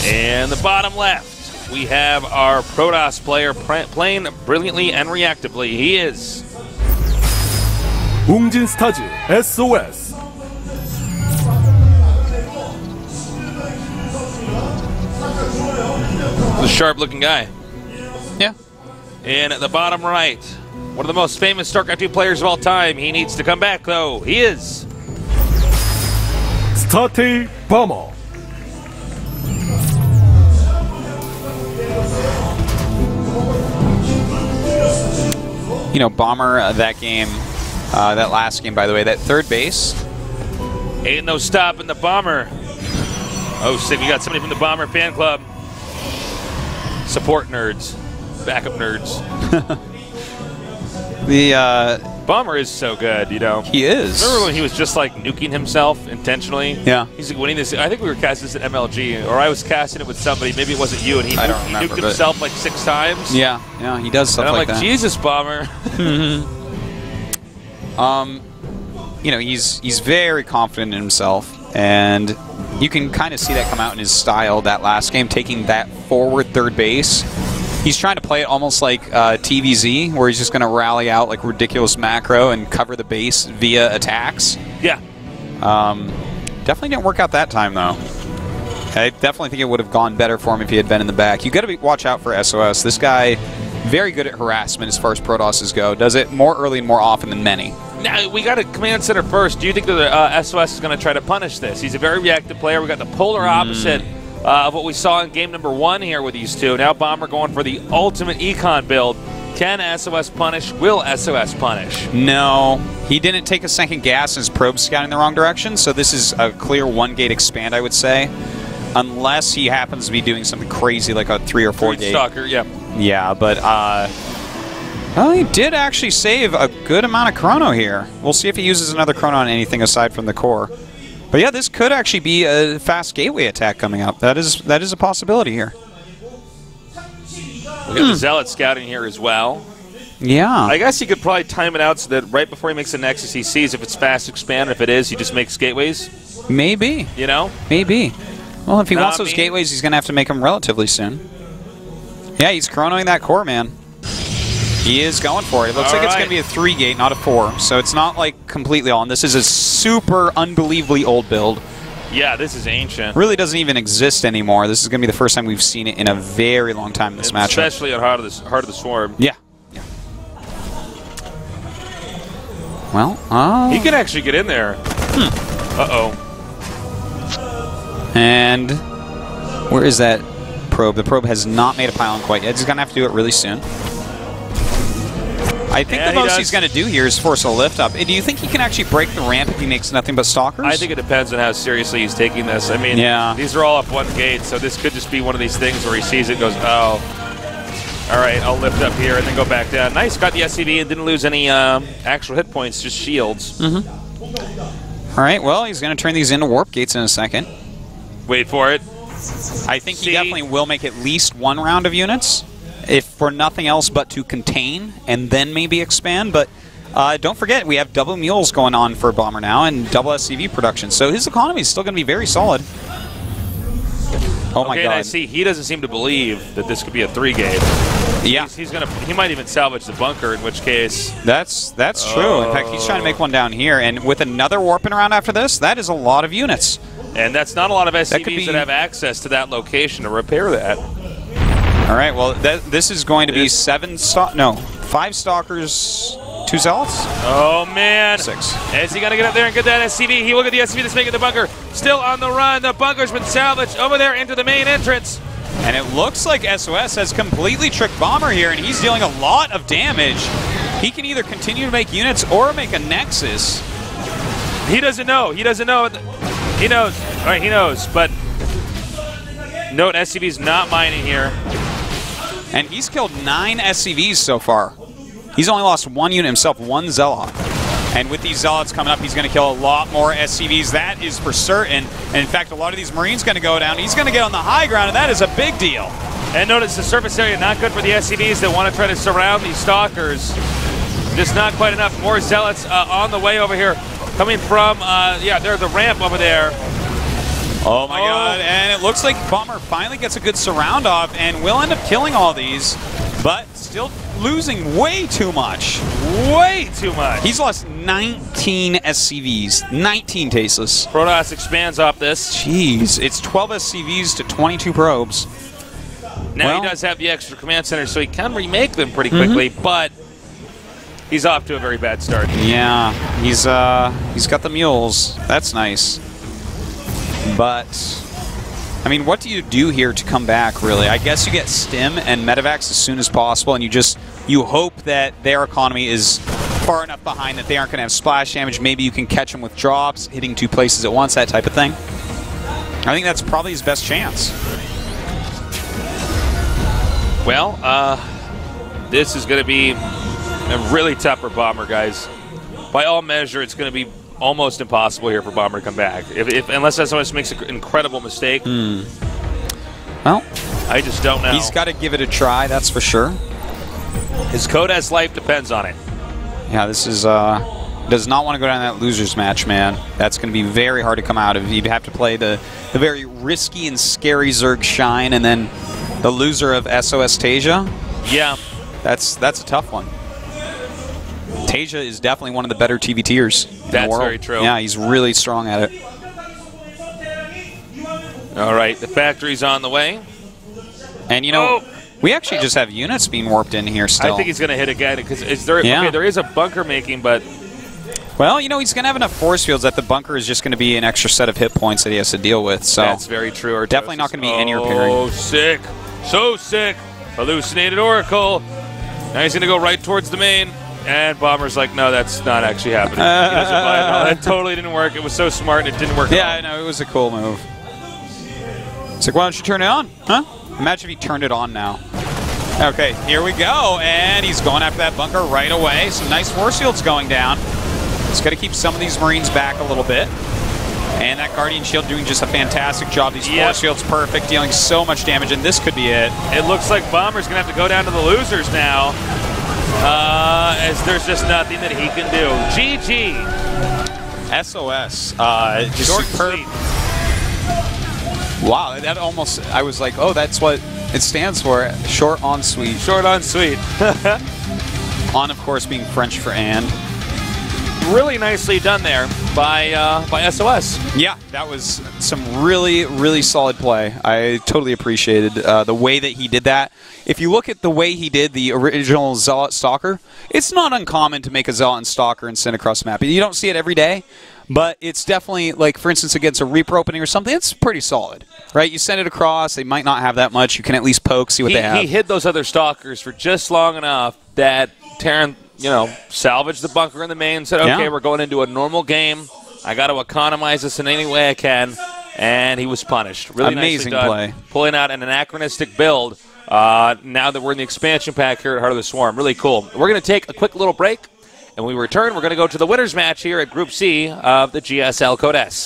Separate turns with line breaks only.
In the bottom left, we have our Protoss player playing brilliantly and reactively. He is
웅진스타즈 sOs.
the sharp-looking guy.
Yeah.
In the bottom right, one of the most famous StarCraft 2 players of all time. He needs to come back, though. He is
Starty Bomber.
You know, Bomber, that game, that last game, by the way, that third base.
Ain't no stopping the Bomber. Oh, sick. We got somebody from the Bomber fan club. Support nerds. Backup nerds.
The
Bomber is so good, you know.
he is.
Remember when he was just like nuking himself intentionally?
Yeah.
He's like winning this. I think we were casting this at MLG, or I was casting it with somebody. Maybe it wasn't you, and he
I don't remember,
nuked
but-
himself like 6 times.
Yeah, yeah, he does stuff
And I'm
like
like,
that.
Jesus, Bomber.
You know, he's very confident in himself, and you can kind of see that come out in his style. That last game, taking that forward third base. He's trying to play it almost like TVZ, where he's just going to rally out like ridiculous macro and cover the base via attacks.
Yeah.
Definitely didn't work out that time, though. I definitely think it would have gone better for him if he had been in the back. You got to watch out for sOs. This guy, very good at harassment as far as Protosses go. Does it more early and more often than many.
Now, we got a command center first. Do you think that sOs is going to try to punish this? He's a very reactive player. We got the polar opposite of what we saw in game number 1 here with these two. Now Bomber going for the ultimate econ build. Can sOs punish? Will sOs punish?
No, he didn't take a second gas and his probe scouting the wrong direction, so this is a clear 1-gate expand, I would say. Unless he happens to be doing something crazy like a 3 or 4 gate.
Stalker, yeah.
Yeah, but well, he did actually save a good amount of chrono here. We'll see if he uses another chrono on anything aside from the core. But yeah, this could actually be a fast gateway attack coming up. That is a possibility here.
We got the Zealot scouting here as well.
Yeah.
I guess he could probably time it out so that right before he makes the Nexus, he sees if it's fast expand. If it is, he just makes gateways.
Maybe.
You know?
Maybe. Well, if he wants
I
those
mean-
gateways, he's going to have to make them relatively soon. Yeah, he's chronoing that core, man. He is going for it. It looks like it's going to be a 3-gate, not a 4. So it's not like completely on. This is a super unbelievably old build.
Yeah, this is ancient.
Really doesn't even exist anymore. This is going to be the first time we've seen it in a very long time in this matchup.
Especially at Heart of the Swarm.
Yeah. Yeah. Well,
he can actually get in there. Uh-oh.
And where is that probe? The probe has not made a pylon quite yet. He's going to have to do it really soon. I think the most he's going to do here is force a lift up. Do you think he can actually break the ramp if he makes nothing but stalkers?
I think it depends on how seriously he's taking this. I mean, these are all up 1 gate, so this could just be one of these things where he sees it and goes, oh, all right, I'll lift up here and then go back down. Nice, got the SCV and didn't lose any actual hit points, just shields.
All right, well, he's going to turn these into warp gates in a second.
Wait for it.
I think he definitely will make at least 1 round of units, if for nothing else but to contain and then maybe expand. But don't forget, we have double mules going on for Bomber now and double SCV production, so his economy is still going to be very solid. Oh my God!
And I see he doesn't seem to believe that this could be a 3-gate.
Yeah,
he might even salvage the bunker, in which case
that's true. In fact, he's trying to make one down here, and with another warping around after this, that is a lot of units.
And that's not a lot of SCVs that have access to that location to repair that.
All right, well, this is going to be 5 stalkers, 2 zealots?
Oh, man.
6.
Is he going to get up there and get that SCV? He will get the SCV that's making the bunker. Still on the run. The bunker's been salvaged over there into the main entrance.
And it looks like sOs has completely tricked Bomber here, and he's dealing a lot of damage. He can either continue to make units or make a Nexus.
He doesn't know. He doesn't know. He knows. All right, he knows. But note, SCV's not mining here.
And he's killed 9 SCVs so far. He's only lost 1 unit himself, 1 Zealot. And with these Zealots coming up, he's going to kill a lot more SCVs. That is for certain. And in fact, a lot of these Marines going to go down. He's going to get on the high ground, and that is a big deal.
And notice the surface area not good for the SCVs that want to try to surround these Stalkers. Just not quite enough. More Zealots on the way over here. Coming from, there's the ramp over there.
Oh my god, and it looks like Bomber finally gets a good surround off and will end up killing all these, but still losing way too much.
Way too much.
He's lost 19 SCVs, 19 tasteless.
Protoss expands off this.
Jeez, it's 12 SCVs to 22 probes.
Now he does have the extra command center, so he can remake them pretty quickly, but he's off to a very bad start.
Yeah, he's got the mules. That's nice. But, I mean, what do you do here to come back, really? I guess you get Stim and Medivacs as soon as possible, and you hope that their economy is far enough behind that they aren't going to have splash damage. Maybe you can catch them with drops, hitting 2 places at once, that type of thing. I think that's probably his best chance.
Well, this is going to be a really tough for Bomber, guys. By all measure, it's going to be almost impossible here for Bomber to come back. Unless SOS makes an incredible mistake.
Well,
I just don't know.
He's got to give it a try, that's for sure.
His Kodas life depends on it.
Yeah, this is does not want to go down that loser's match, man. That's going to be very hard to come out of. You'd have to play the very risky and scary Zerg Shine, and then the loser of SOS Tasia.
Yeah.
That's a tough one. Tasia is definitely one of the better TVTers in the world.
That's very true.
Yeah, he's really strong at it.
All right, the factory's on the way.
And, you know, we actually just have units being warped in here still.
I think he's going to hit again, because there is a bunker making, but...
Well, you know, he's going to have enough force fields that the bunker is just going to be an extra set of hit points that he has to deal with. So
that's very true. Artosis.
Definitely not going to be any repairing.
Oh, sick. So sick. Hallucinated Oracle. Now he's going to go right towards the main. And Bomber's like, no, that's not actually happening. He doesn't buy it. No, that totally didn't work. It was so smart and it didn't work at all.
Yeah, I know. It was a cool move. It's like, why don't you turn it on? Huh? Imagine if he turned it on now. Okay, here we go. And he's going after that bunker right away. Some nice force fields going down. He's got to keep some of these Marines back a little bit. And that Guardian Shield doing just a fantastic job. These force fields perfect, dealing so much damage, and this could be it.
It looks like Bomber's going to have to go down to the losers now. As there's just nothing that he can do. GG.
SOS. Just
Short
superb.
and sweet.
Wow, that almost, I was like, oh, that's what it stands for. Short on sweet.
Short on sweet.
On, of course, being French for and.
Really nicely done there by SOS.
Yeah, that was some really, really solid play. I totally appreciated the way that he did that. If you look at the way he did the original Zealot Stalker, it's not uncommon to make a Zealot and Stalker and send across the map. You don't see it every day, but it's definitely, like, for instance, against a Reaper opening or something, it's pretty solid, right? You send it across, they might not have that much. You can at least poke, see what they have.
He hid those other Stalkers for just long enough that Terran, you know, salvaged the bunker in the main, said, okay, we're going into a normal game. I got to economize this in any way I can. And he was punished. Really
amazing
nicely done.
play.
Pulling out an anachronistic build now that we're in the expansion pack here at Heart of the Swarm. Really cool. We're going to take a quick little break. And when we return, we're going to go to the winners match here at Group C of the GSL Codes.